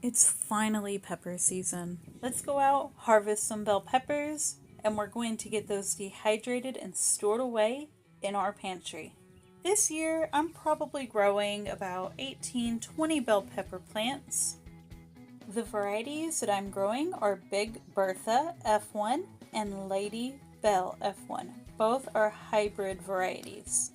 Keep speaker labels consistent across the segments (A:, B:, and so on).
A: It's finally pepper season. Let's go out, harvest some bell peppers, and we're going to get those dehydrated and stored away in our pantry. This year, I'm probably growing about 18-20 bell pepper plants. The varieties that I'm growing are Big Bertha F1 and Lady Bell F1. Both are hybrid varieties.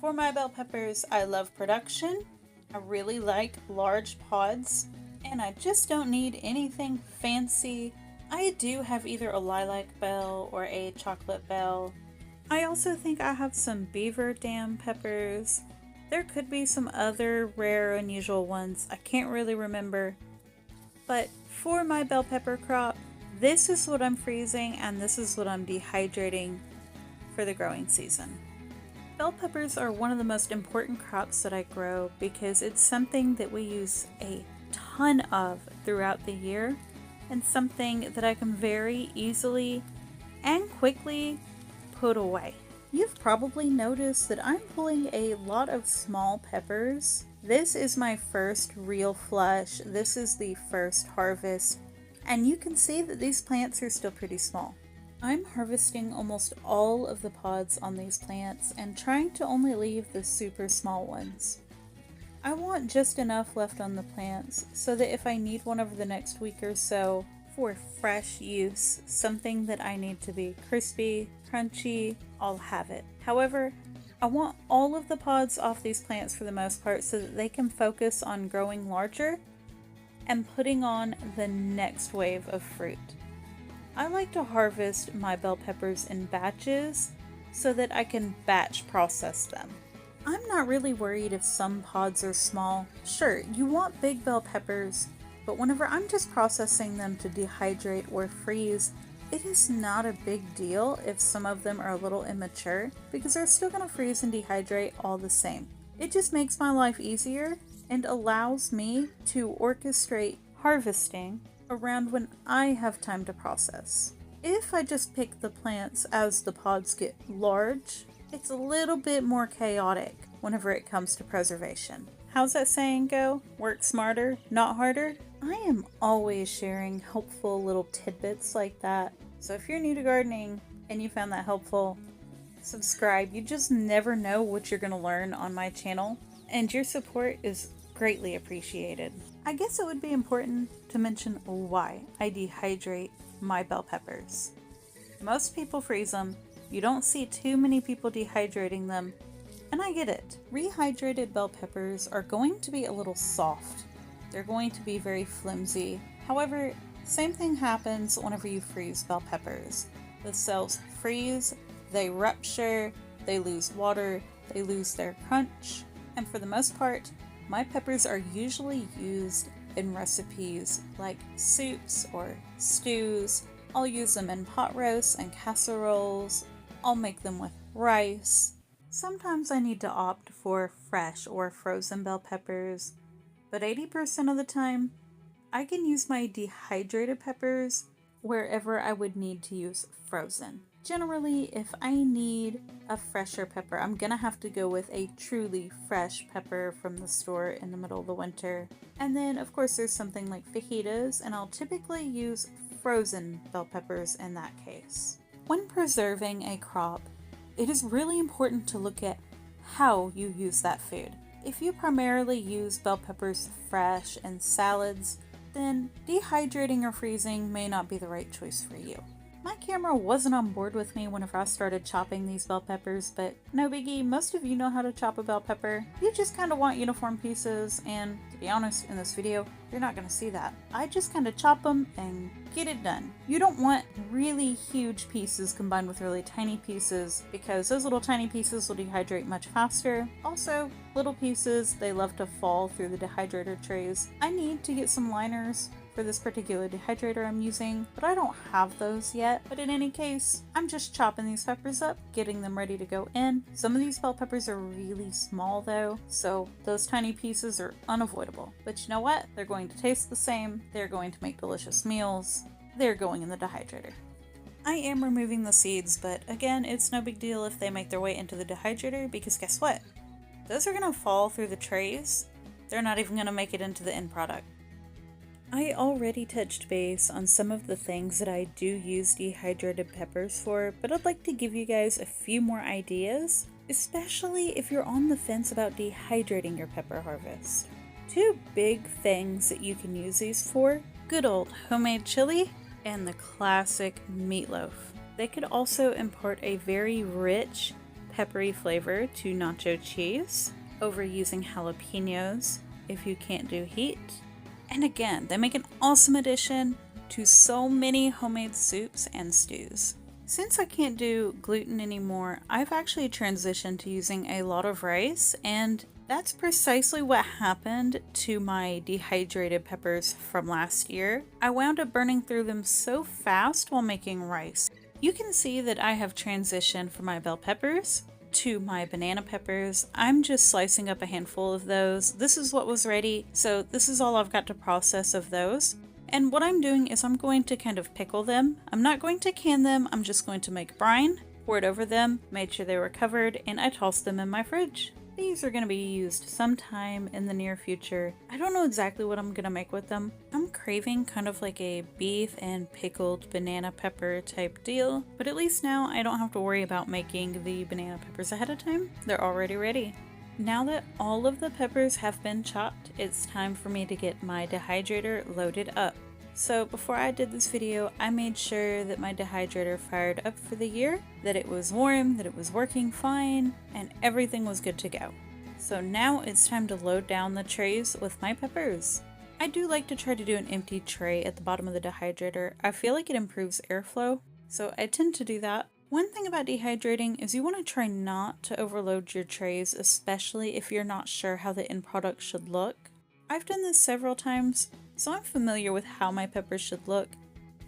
A: For my bell peppers, I love production. I really like large pods, and I just don't need anything fancy. I do have either a lilac bell or a chocolate bell. I also think I have some beaver dam peppers. There could be some other rare, unusual ones. I can't really remember. But for my bell pepper crop, this is what I'm freezing and this is what I'm dehydrating for the growing season. Bell peppers are one of the most important crops that I grow because it's something that we use a ton of throughout the year and something that I can very easily and quickly put away. You've probably noticed that I'm pulling a lot of small peppers. This is my first real flush. This is the first harvest, and you can see that these plants are still pretty small. I'm harvesting almost all of the pods on these plants and trying to only leave the super small ones. I want just enough left on the plants so that if I need one over the next week or so for fresh use, something that I need to be crispy, crunchy, I'll have it. However, I want all of the pods off these plants for the most part so that they can focus on growing larger and putting on the next wave of fruit. I like to harvest my bell peppers in batches so that I can batch process them. I'm not really worried if some pods are small. Sure, you want big bell peppers, but whenever I'm just processing them to dehydrate or freeze, it is not a big deal if some of them are a little immature because they're still going to freeze and dehydrate all the same. It just makes my life easier and allows me to orchestrate harvesting around when I have time to process. If I just pick the plants as the pods get large, it's a little bit more chaotic whenever it comes to preservation. How's that saying go? Work smarter, not harder? I am always sharing helpful little tidbits like that. So if you're new to gardening and you found that helpful, subscribe. You just never know what you're going to learn on my channel, and your support is greatly appreciated. I guess it would be important to mention why I dehydrate my bell peppers. Most people freeze them. You don't see too many people dehydrating them, and I get it. Rehydrated bell peppers are going to be a little soft. They're going to be very flimsy. However, same thing happens whenever you freeze bell peppers. The cells freeze, they rupture, they lose water, they lose their crunch, and for the most part, my peppers are usually used in recipes like soups or stews. I'll use them in pot roasts and casseroles. I'll make them with rice. Sometimes I need to opt for fresh or frozen bell peppers, but 80% of the time, I can use my dehydrated peppers wherever I would need to use frozen. Generally, if I need a fresher pepper, I'm gonna have to go with a truly fresh pepper from the store in the middle of the winter. And then, of course, there's something like fajitas, and I'll typically use frozen bell peppers in that case. When preserving a crop, it is really important to look at how you use that food. If you primarily use bell peppers fresh in salads, then dehydrating or freezing may not be the right choice for you. My camera wasn't on board with me whenever I started chopping these bell peppers, but no biggie, most of you know how to chop a bell pepper. You just kind of want uniform pieces, and to be honest, in this video, you're not going to see that. I just kind of chop them and get it done. You don't want really huge pieces combined with really tiny pieces because those little tiny pieces will dehydrate much faster. Also, little pieces, they love to fall through the dehydrator trays. I need to get some liners for this particular dehydrator I'm using, but I don't have those yet. But in any case, I'm just chopping these peppers up, getting them ready to go in. Some of these bell peppers are really small though, so those tiny pieces are unavoidable. But you know what? They're going to taste the same, they're going to make delicious meals, they're going in the dehydrator. I am removing the seeds, but again, it's no big deal if they make their way into the dehydrator because guess what? Those are gonna fall through the trays. They're not even gonna make it into the end product. I already touched base on some of the things that I do use dehydrated peppers for, but I'd like to give you guys a few more ideas, especially if you're on the fence about dehydrating your pepper harvest. Two big things that you can use these for: good old homemade chili and the classic meatloaf. They could also impart a very rich, peppery flavor to nacho cheese over using jalapenos if you can't do heat. And again, they make an awesome addition to so many homemade soups and stews. Since I can't do gluten anymore, I've actually transitioned to using a lot of rice, and that's precisely what happened to my dehydrated peppers from last year. I wound up burning through them so fast while making rice. You can see that I have transitioned from my bell peppers to my banana peppers. I'm just slicing up a handful of those. This is what was ready, so this is all I've got to process of those. And what I'm doing is I'm going to kind of pickle them. I'm not going to can them, I'm just going to make brine, pour it over them, made sure they were covered, and I tossed them in my fridge. These are going to be used sometime in the near future. I don't know exactly what I'm going to make with them. I'm craving kind of like a beef and pickled banana pepper type deal, but at least now I don't have to worry about making the banana peppers ahead of time. They're already ready. Now that all of the peppers have been chopped, it's time for me to get my dehydrator loaded up. So before I did this video, I made sure that my dehydrator fired up for the year, that it was warm, that it was working fine, and everything was good to go. So now it's time to load down the trays with my peppers. I do like to try to do an empty tray at the bottom of the dehydrator. I feel like it improves airflow, so I tend to do that. One thing about dehydrating is you want to try not to overload your trays, especially if you're not sure how the end product should look. I've done this several times, so I'm familiar with how my peppers should look,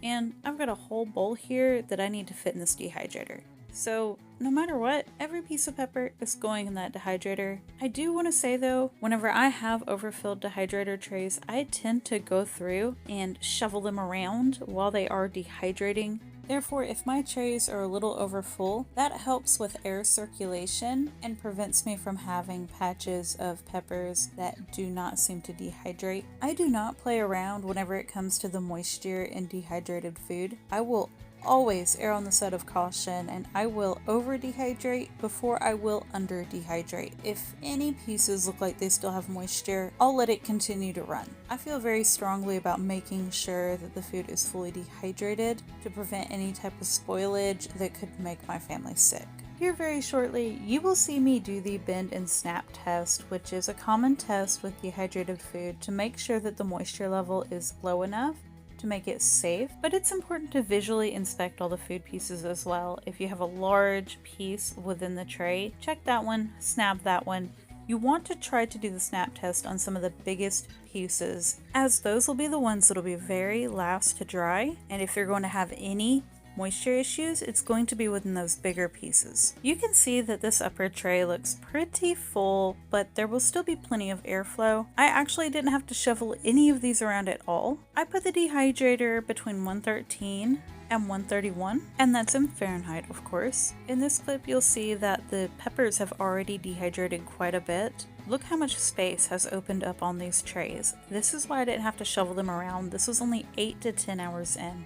A: and I've got a whole bowl here that I need to fit in this dehydrator. So no matter what, every piece of pepper is going in that dehydrator. I do want to say though, whenever I have overfilled dehydrator trays, I tend to go through and shovel them around while they are dehydrating. Therefore, if my trays are a little over full, that helps with air circulation and prevents me from having patches of peppers that do not seem to dehydrate. I do not play around whenever it comes to the moisture in dehydrated food. I will always err on the side of caution, and I will over dehydrate before I will under dehydrate. If any pieces look like they still have moisture, I'll let it continue to run. I feel very strongly about making sure that the food is fully dehydrated to prevent any type of spoilage that could make my family sick. Here very shortly, you will see me do the bend and snap test, which is a common test with dehydrated food to make sure that the moisture level is low enough to make it safe, but it's important to visually inspect all the food pieces as well. If you have a large piece within the tray, check that one, snap that one. You want to try to do the snap test on some of the biggest pieces, as those will be the ones that will be very last to dry, and if you're going to have any moisture issues, it's going to be within those bigger pieces. You can see that this upper tray looks pretty full, but there will still be plenty of airflow. I actually didn't have to shovel any of these around at all. I put the dehydrator between 113 and 131, and that's in Fahrenheit, of course. In this clip, you'll see that the peppers have already dehydrated quite a bit. Look how much space has opened up on these trays. This is why I didn't have to shovel them around. This was only 8 to 10 hours in.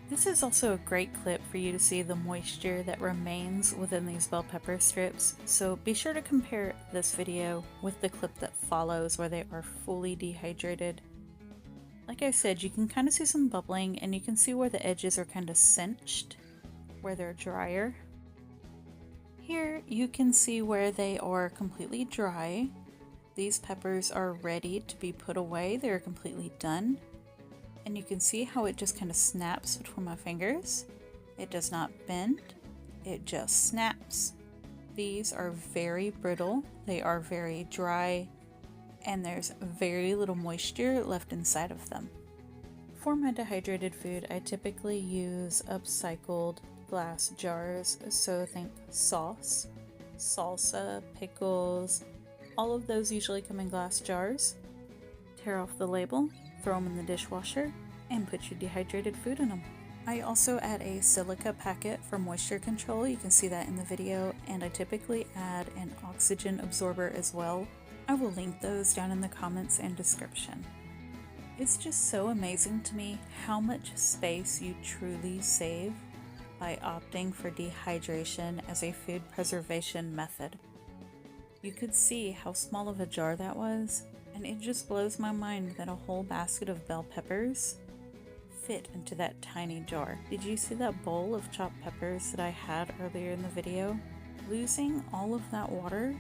A: This is also a great clip for you to see the moisture that remains within these bell pepper strips, so be sure to compare this video with the clip that follows where they are fully dehydrated. Like I said, you can kind of see some bubbling, and you can see where the edges are kind of cinched, where they're drier. Here you can see where they are completely dry. These peppers are ready to be put away, they're completely done. And you can see how it just kind of snaps between my fingers. It does not bend, it just snaps. These are very brittle, they are very dry, and there's very little moisture left inside of them. For my dehydrated food, I typically use upcycled glass jars, so think sauce, salsa, pickles, all of those usually come in glass jars. Tear off the label, throw them in the dishwasher, and put your dehydrated food in them. I also add a silica packet for moisture control, you can see that in the video, and I typically add an oxygen absorber as well. I will link those down in the comments and description. It's just so amazing to me how much space you truly save by opting for dehydration as a food preservation method. You could see how small of a jar that was, and it just blows my mind that a whole basket of bell peppers fit into that tiny jar. Did you see that bowl of chopped peppers that I had earlier in the video? Losing all of that water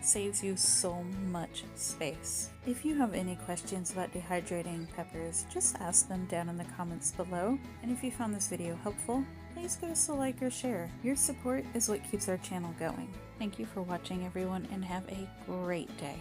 A: saves you so much space. If you have any questions about dehydrating peppers, just ask them down in the comments below. And if you found this video helpful, please give us a like or share. Your support is what keeps our channel going. Thank you for watching, everyone, and have a great day.